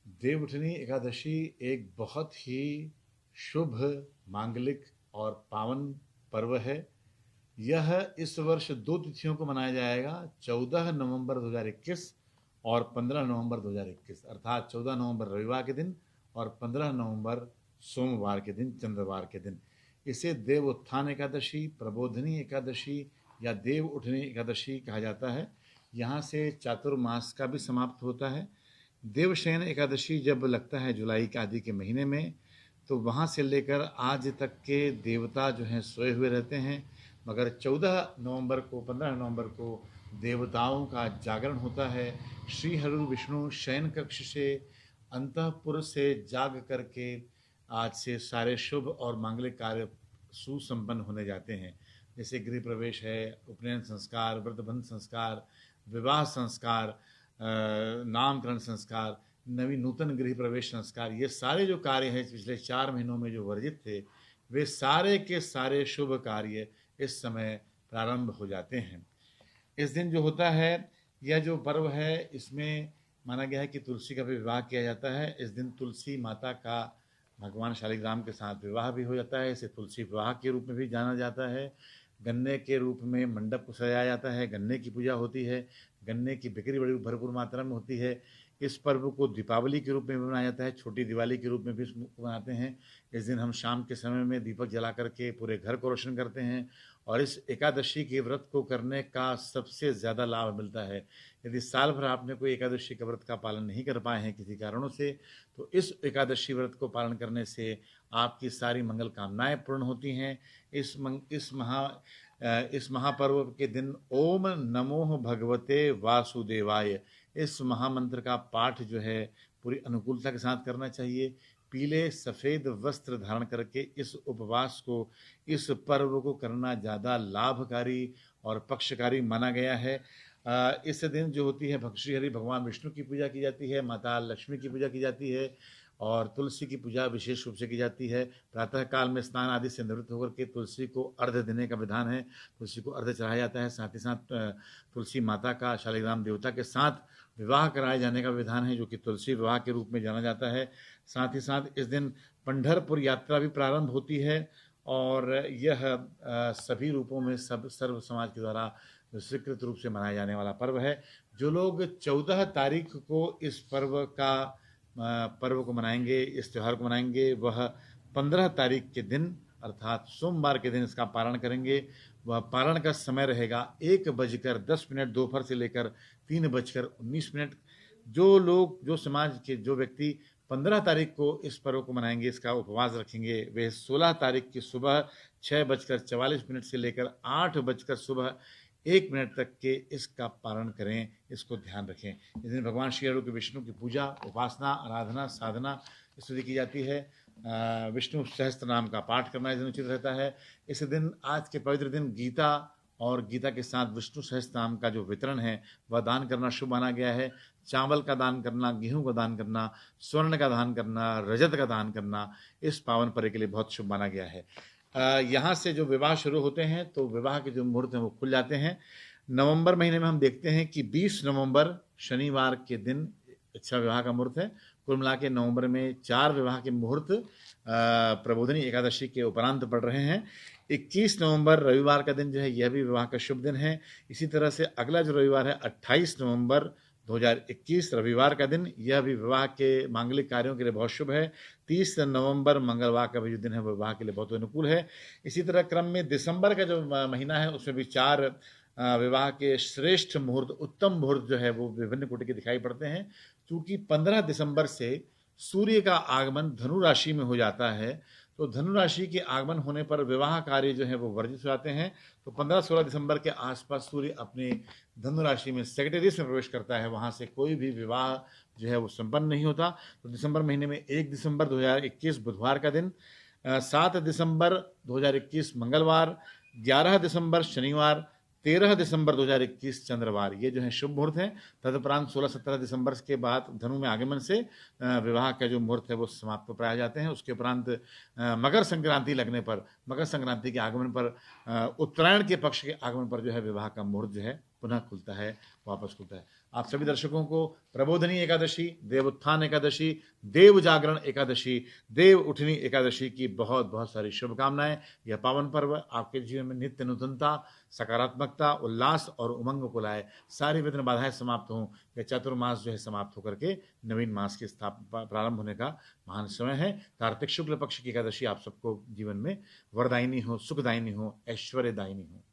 देवउठनी एकादशी एक बहुत ही शुभ, मांगलिक और पावन पर्व है। यह इस वर्ष दो तिथियों को मनाया जाएगा, 14 नवंबर 2021 और 15 नवंबर 2021, अर्थात 14 नवंबर रविवार के दिन और 15 नवंबर सोमवार के दिन, चंद्रवार के दिन। इसे देव उत्थान एकादशी, प्रबोधनी एकादशी या देव उठनी एकादशी कहा जाता है। यहाँ से चातुर्मास का भी समाप्त होता है। देवशयन एकादशी जब लगता है जुलाई के आदि के महीने में, तो वहाँ से लेकर आज तक के देवता जो हैं सोए हुए रहते हैं, मगर 14 नवंबर को, 15 नवंबर को देवताओं का जागरण होता है। श्री हरि विष्णु शयन कक्ष से, अंतःपुर से जाग करके आज से सारे शुभ और मांगलिक कार्य सुसंपन्न होने जाते हैं। जैसे गृह प्रवेश है, उपनयन संस्कार, व्रतबंध संस्कार, विवाह संस्कार, नामकरण संस्कार, नवी नूतन गृह प्रवेश संस्कार, ये सारे जो कार्य हैं पिछले 4 महीनों में जो वर्जित थे, वे सारे के सारे शुभ कार्य इस समय प्रारंभ हो जाते हैं। इस दिन जो होता है, यह जो पर्व है, इसमें माना गया है कि तुलसी का भी विवाह किया जाता है। इस दिन तुलसी माता का भगवान शालिग्राम के साथ विवाह भी हो जाता है। इसे तुलसी विवाह के रूप में भी जाना जाता है। गन्ने के रूप में मंडप को सजाया जाता है, गन्ने की पूजा होती है, गन्ने की बिक्री बड़ी भरपूर मात्रा में होती है। इस पर्व को दीपावली के रूप में भी मनाया जाता है, छोटी दिवाली के रूप में भी इसको मनाते हैं। इस दिन हम शाम के समय में दीपक जला करके पूरे घर को रोशन करते हैं और इस एकादशी के व्रत को करने का सबसे ज़्यादा लाभ मिलता है। यदि साल भर आपने कोई एकादशी का व्रत का पालन नहीं कर पाए हैं किसी कारणों से, तो इस एकादशी व्रत को पालन करने से आपकी सारी मंगल कामनाएं पूर्ण होती हैं। इस महापर्व के दिन ओम नमो भगवते वासुदेवाय, इस महामंत्र का पाठ जो है पूरी अनुकूलता के साथ करना चाहिए। पीले सफ़ेद वस्त्र धारण करके इस उपवास को, इस पर्व को करना ज़्यादा लाभकारी और पक्षकारी माना गया है। इस दिन जो होती है, श्री हरि भगवान विष्णु की पूजा की जाती है, माता लक्ष्मी की पूजा की जाती है और तुलसी की पूजा विशेष रूप से की जाती है। प्रातः काल में स्नान आदि से निवृत्त होकर के तुलसी को अर्घ्य देने का विधान है। तुलसी को अर्घ्य चढ़ाया जाता है। साथ ही साथ तुलसी माता का शालिग्राम देवता के साथ विवाह कराए जाने का विधान है, जो कि तुलसी विवाह के रूप में जाना जाता है। साथ ही साथ इस दिन पंढरपुर यात्रा भी प्रारंभ होती है और यह सभी रूपों में सर्व समाज के द्वारा स्वीकृत रूप से मनाया जाने वाला पर्व है। जो लोग 14 तारीख को इस पर्व को मनाएंगे, इस त्यौहार को मनाएंगे, वह 15 तारीख के दिन अर्थात सोमवार के दिन इसका पारण करेंगे। वह पारण का समय रहेगा 1:10 दोपहर से लेकर 3:19। जो लोग, जो समाज के जो व्यक्ति 15 तारीख को इस पर्व को मनाएंगे, इसका उपवास रखेंगे, वे 16 तारीख की सुबह 6:44 से लेकर 8 सुबह 1 मिनट तक के इसका पारण करें, इसको ध्यान रखें। इस दिन भगवान श्री हरि विष्णु की पूजा, उपासना, आराधना, साधना स्तुति की जाती है। विष्णु सहस्त्र नाम का पाठ करना इस दिन उचित रहता है। इस दिन, आज के पवित्र दिन, गीता और गीता के साथ विष्णु सहस्त्र नाम का जो वितरण है वह दान करना शुभ माना गया है। चावल का दान करना, गेहूं का दान करना, स्वर्ण का दान करना, रजत का दान करना इस पावन पर्व के लिए बहुत शुभ माना गया है। यहाँ से जो विवाह शुरू होते हैं, तो विवाह के जो मुहूर्त हैं वो खुल जाते हैं। नवंबर महीने में हम देखते हैं कि 20 नवंबर शनिवार के दिन अच्छा विवाह का मुहूर्त है। कुल मिला के नवंबर में 4 विवाह के मुहूर्त प्रबोधनी एकादशी के उपरांत पड़ रहे हैं। 21 नवंबर रविवार का दिन जो है, यह भी विवाह का शुभ दिन है। इसी तरह से अगला जो रविवार है 28 नवंबर 2021 रविवार का दिन, यह भी विवाह के मांगलिक कार्यों के लिए बहुत शुभ है। 30 नवंबर मंगलवार का भी जो दिन है, वह विवाह के लिए बहुत अनुकूल है। इसी तरह क्रम में दिसंबर का जो महीना है, उसमें भी 4 विवाह के श्रेष्ठ मुहूर्त, उत्तम मुहूर्त जो है वो विभिन्न कोटि के दिखाई पड़ते हैं। क्योंकि 15 दिसंबर से सूर्य का आगमन धनु राशि में हो जाता है, तो धनु राशि के आगमन होने पर विवाह कार्य जो है वो वर्जित हो जाते हैं। तो 15-16 दिसंबर के आसपास सूर्य अपने धनु राशि में सेक्रेटरीज में प्रवेश करता है, वहाँ से कोई भी विवाह जो है वो संपन्न नहीं होता। तो दिसंबर महीने में 1 दिसंबर 2021 बुधवार का दिन, 7 दिसंबर 2021 मंगलवार, 11 दिसंबर शनिवार, 13 दिसंबर 2021 चंद्रवार, ये जो है शुभ मुहूर्त हैं। तदुपरांत 16-17 दिसंबर के बाद धनु में आगमन से विवाह का जो मुहूर्त है वो समाप्त प्राय जाते हैं। उसके उपरांत मकर संक्रांति लगने पर, मकर संक्रांति के आगमन पर, उत्तरायण के पक्ष के आगमन पर जो है विवाह का मुहूर्त जो है पुनः खुलता है, वापस खुलता है। आप सभी दर्शकों को प्रबोधनी एकादशी, देव उत्थान एकादशी, देव जागरण एकादशी, देव उठनी एकादशी की बहुत बहुत सारी शुभकामनाएं। यह पावन पर्व आपके जीवन में नित्य नूतनता, सकारात्मकता, उल्लास और उमंग को लाए। सारी विघ्न बाधाएं समाप्त हों। यह चतुर्मास जो है समाप्त होकर के नवीन मास की प्रारंभ होने का महान समय है। कार्तिक शुक्ल पक्ष की एकादशी आप सबको जीवन में वरदायिनी हो, सुखदायिनी हो, ऐश्वर्यदायिनी हो।